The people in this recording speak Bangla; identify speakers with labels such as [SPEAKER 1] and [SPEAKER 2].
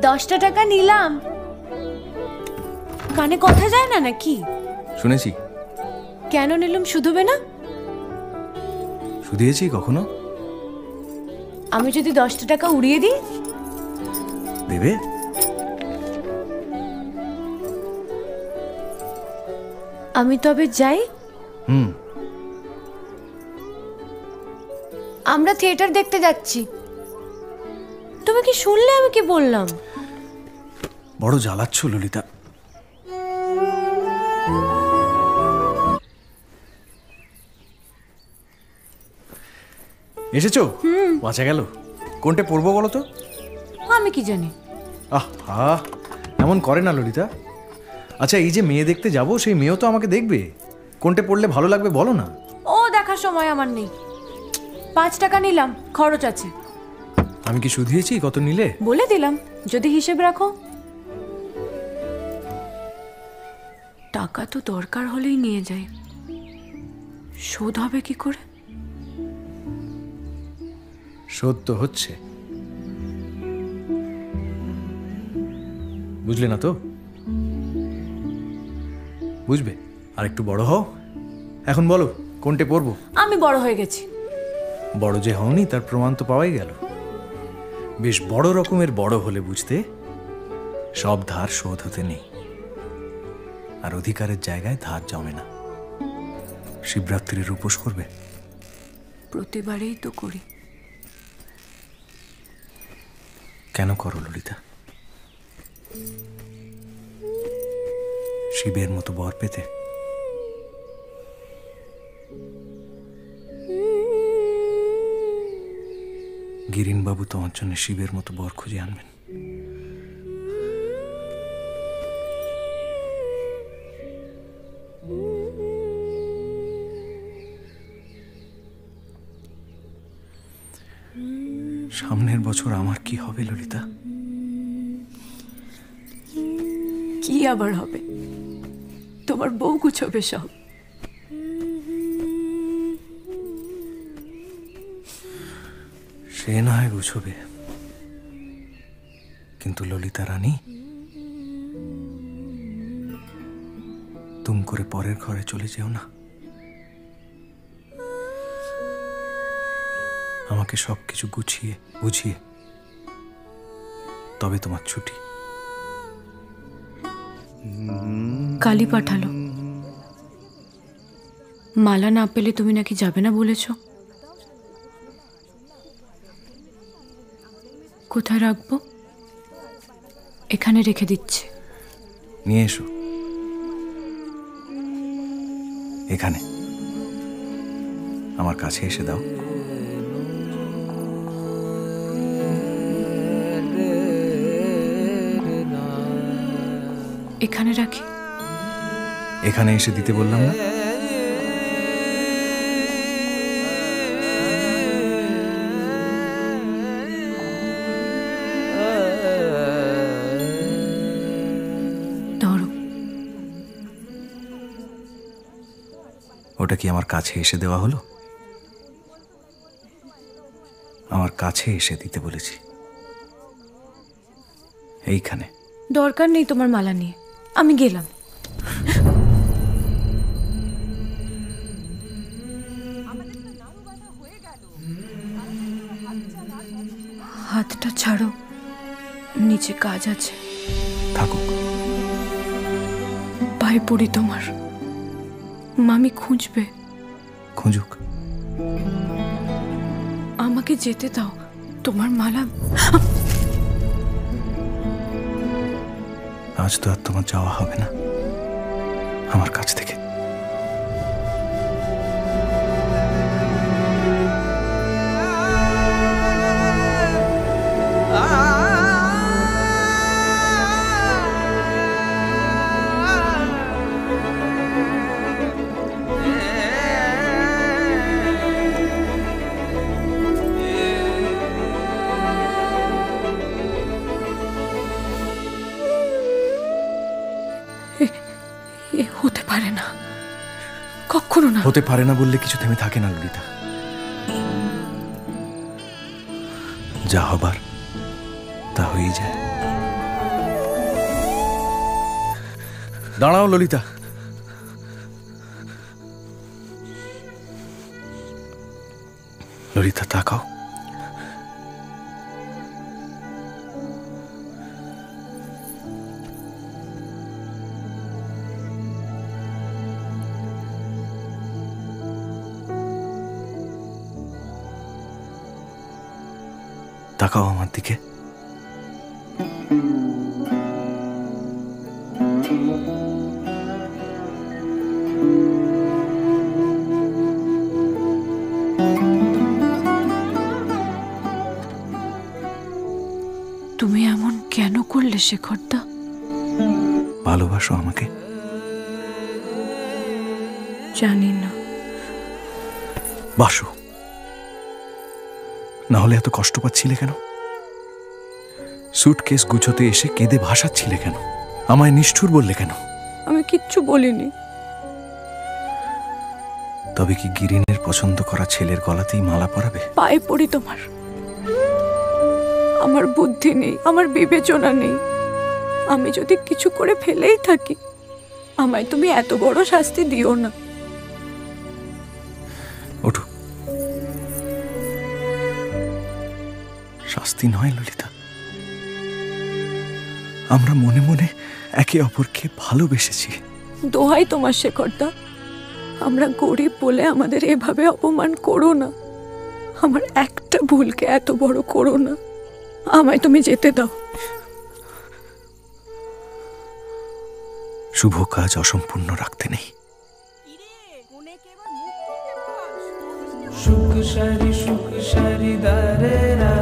[SPEAKER 1] 10টা টাকা নিলাম। কানে কথা যায় না নাকি?
[SPEAKER 2] শুনেছি।
[SPEAKER 1] কেন নিলাম? শুধবে না?
[SPEAKER 2] শুধিয়েছি কখনো?
[SPEAKER 1] আমি যদি 10টা টাকা উড়িয়ে দিই?
[SPEAKER 2] দেবে?
[SPEAKER 1] আমি তবে যাই। আমরা থিয়েটার দেখতে যাচ্ছি। তুমি কি শুনলে আমি কি বললাম?
[SPEAKER 2] বড় জ্বালাচ্ছ ললিতা। এসেছো? বাঁচা গেল। কোনটা পড়বো বলো তো?
[SPEAKER 1] আমি কি জানি।
[SPEAKER 2] আহা, এমন করে না ললিতা। আচ্ছা, এই যে মেয়ে দেখতে যাব, সেই মেয়েও তো আমাকে দেখবে। কোনটা পড়লে ভালো লাগবে বলো না।
[SPEAKER 1] ও দেখার সময় আমার নেই। 5 টাকা নিলাম, খরচ আছে।
[SPEAKER 2] আমি কি শুধিয়েছি কত নিলে?
[SPEAKER 1] বলে দিলাম, যদি হিসেব রাখো। টাকা তো দরকার হলেই নিয়ে যাই, শোধ হবে কি করে?
[SPEAKER 2] শোধ তো হচ্ছে, বুঝলে না তো? বুঝবে, আর একটু বড় হও। এখন বলো কোনটা পড়বো?
[SPEAKER 1] আমি বড় হয়ে গেছি।
[SPEAKER 2] বড় যে হওনি তার প্রমাণ তো পাওয়াই গেল। বেশ বড় রকমের বড় হলে বুঝতে, সব ধার শোধ হতে নেই, আর অধিকারের জায়গায় ধার জমে না। শিবরাত্রির উপোস করবে?
[SPEAKER 1] প্রতিবারেই তো করি।
[SPEAKER 2] কেন করো ললিতা? শিবের মতো বর পেতে? গিরিনবাবু তোমার জন্য শিবের মতো বর খুঁজে আনবেন। সামনের বছর আমার কি হবে ললিতা?
[SPEAKER 1] কি আবার হবে? তোমার বউ গুছবে সব।
[SPEAKER 2] সে না হয় গুছবে, কিন্তু ললিতা রানী, তুম করে পরের ঘরে চলে যেও না। আমাকে সবকিছু গুছিয়ে বুঝিয়ে তবে তোমার ছুটি।
[SPEAKER 1] কালি পাঠালো, মালা না পেলে তুমি নাকি যাবে না বলেছ। কোথায় রাখবো? এখানে রেখে দিচ্ছে।
[SPEAKER 2] নিয়ে এসো এখানে, আমার কাছে এসে দাও।
[SPEAKER 1] এখানে রাখি?
[SPEAKER 2] এখানে এসে দিতে বললাম না?
[SPEAKER 1] ধরো।
[SPEAKER 2] ওটা কি আমার কাছে এসে দেওয়া হলো? আমার কাছে এসে দিতে বলেছি, এইখানে।
[SPEAKER 1] দরকার নেই তোমার মালা নিয়ে, আমি গেলাম। হাতটা ছাড়ো, নিচে কাজ আছে।
[SPEAKER 2] থাকুক।
[SPEAKER 1] পায়ে পড়ি তোমার, মামি খুঁজবে।
[SPEAKER 2] খুঁজুক।
[SPEAKER 1] আমাকে যেতে দাও, তোমার মালা।
[SPEAKER 2] আজ তো আর তোমার যাওয়া হবে না আমার কাছ থেকে।
[SPEAKER 1] হতে পারে না, কখনো না।
[SPEAKER 2] হতে পারে না বললে কিছু থেমে থাকে না ললিতা। যা হবার তা হয়েই যায়। দাঁড়াও ললিতা। ললিতা তাকাও। তাকাও আমার দিকে।
[SPEAKER 1] তুমি এমন কেন করলে শেখরদা?
[SPEAKER 2] ভালোবাসো আমাকে?
[SPEAKER 1] জানি না।
[SPEAKER 2] বাসো, না হলে এত কষ্ট পাচ্ছিলে কেন? সুটকেস গুছোতে এসে কেঁদে ভাসাচ্ছিলে কেন? আমায় নিষ্ঠুর বললে কেন?
[SPEAKER 1] আমি কিচ্ছু বলিনি।
[SPEAKER 2] তবে কি গিরিনের পছন্দ করা ছেলের গলাতেই মালা পরাবে?
[SPEAKER 1] পায়ে পড়ি তোমার। আমার বুদ্ধি নেই, আমার বিবেচনা নেই। আমি যদি কিছু করে ফেলেই থাকি, আমায় তুমি এত বড় শাস্তি দিও না।
[SPEAKER 2] ওঠো। শাস্তি নয় ললিতা, আমরা মনে মনে একে অপরকে ভালোবেসেছি।
[SPEAKER 1] দোহাই তোমার শেখরদা, আমরা গরিব বলে আমাদের এভাবে অপমান করো না। আমার একটা ভুলকে এত বড় করো না। আমায় তুমি যেতে দাও।
[SPEAKER 2] শুভ কাজ অসম্পূর্ণ রাখতে নেই।
[SPEAKER 3] সুখ সারি দারে রা